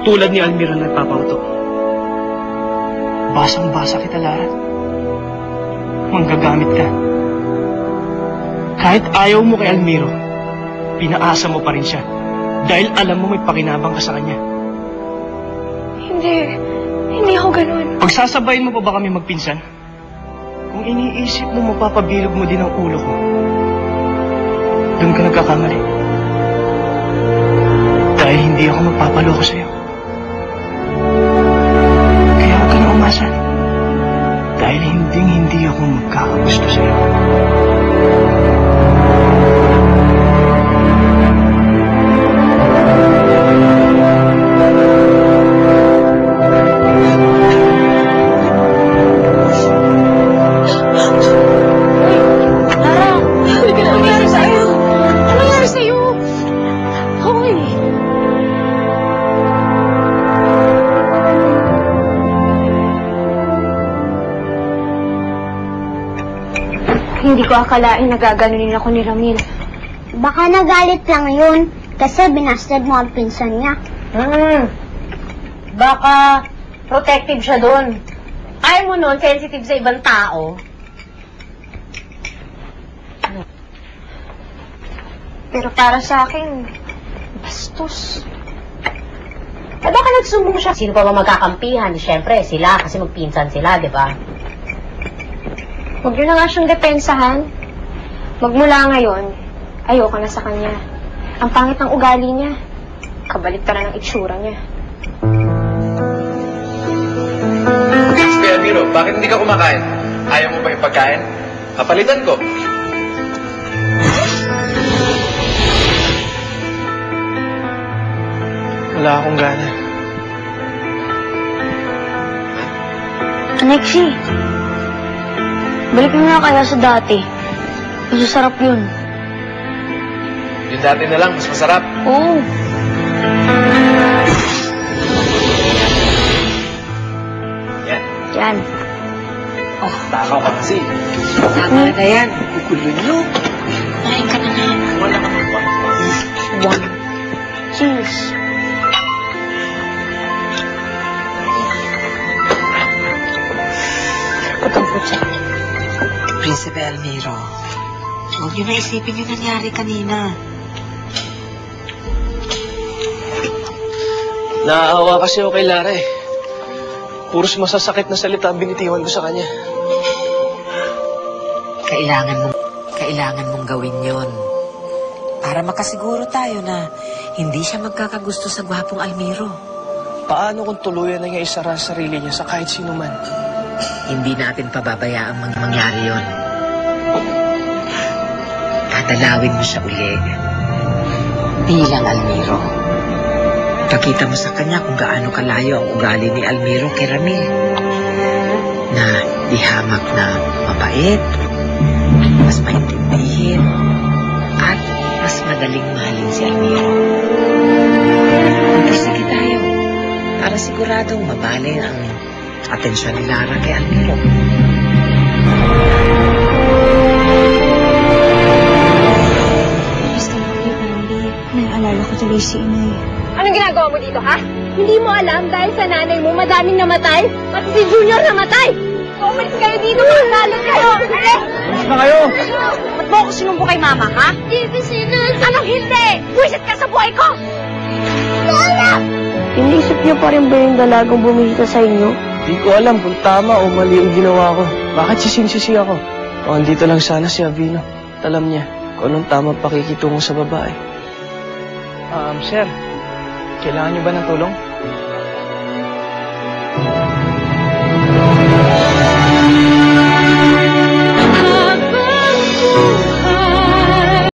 tulad ni Almiro na nagpapauto. Basang-basa kita, Lara. Manggagamit ka. Kahit ayaw mo kay Almiro, pinaasa mo pa rin siya. Dahil alam mo may pakinabang ka sa kanya. Hindi ako ganun. Pagsasabayin mo pa ba kami magpinsan? Kung iniisip mo mapapabilog mo din ang ulo ko, doon ka nagkakamali. Dahil hindi ako magpapaloko sa'yo. Kaya huwag ka na umasa. Dahil hindi ako magkakagusto sa'yo. Hindi ko akalain nagaganunin ako ni Ramil. Baka nagalit lang yun kasi binasted mo ang pinsan niya. Baka protective siya doon. Ayaw mo nun, sensitive sa ibang tao. Pero para sa akin, bastos. Eh baka nagsumbong siya. Sino pa ba magkakampihan? Siyempre, sila kasi magpinsan sila, di ba? Huwag niyo na nga siyang depensahan. Magmula ngayon, ayoko na sa kanya. Ang pangit ng ugali niya. Kabaliktaran ng itsura niya. Sige, Almiro, bakit hindi ka kumakain? Ayaw mo ba yung pagkain? Kapalitan ko. Wala akong gana. Alexi, balik mo na kaya sa dati. Masasarap yun. Yung dati na lang, mas masarap. Oo. Yan. Yan. Oh, takaw ka kasi. Tama na yan. Kukulo nyo. Kain ka na nga. Wala ka pa. One. Cheers. Putong putsa. Prinsipe Almiro, huwag niyo na isipin yung nangyari kanina. Naaawa kasi ako kay Lara eh. Puros masasakit na salita ang binitiwan ko sa kanya. Kailangan mong gawin yon. Para makasiguro tayo na hindi siya magkakagusto sa gwapong Almiro. Paano kung tuluyan na niya isara ang sarili niya sa kahit sino man? Hindi natin pababayaang mangyari yon. Dadalawin mo siya uli. Bilang Almiro. Pakita mo sa kanya kung gaano kalayo ang ugali ni Almiro kay Ramil. Na di hamak na mabait, mas maintindihin, at mas madaling mahalin si Almiro. Sige tayo, para siguradong mabalin ang atensyon ni Lara kay Almiro. Basta na kayo, Andy. Naalala ko tuloy si Inay. Anong ginagawa mo dito, ha? Hindi mo alam dahil sa nanay mo madaming namatay? Pati si Junior namatay! Umalis kayo dito, magsalot kayo! Alis na kayo! Ba't mo ako sinumbo kay mama, ha? Hindi, anong hindi? Buwisit ka sa buhay ko! Inisip niyo pa rin ba yung dalagang bumisita sa inyo? Di ko alam kung tama o mali ang ginawa ko. Bakit sisinsisi ako? O andito lang sana si Avino. Alam niya kung anong tamang pakikitungo sa babae. Sir, kailangan niyo ba ng tulong?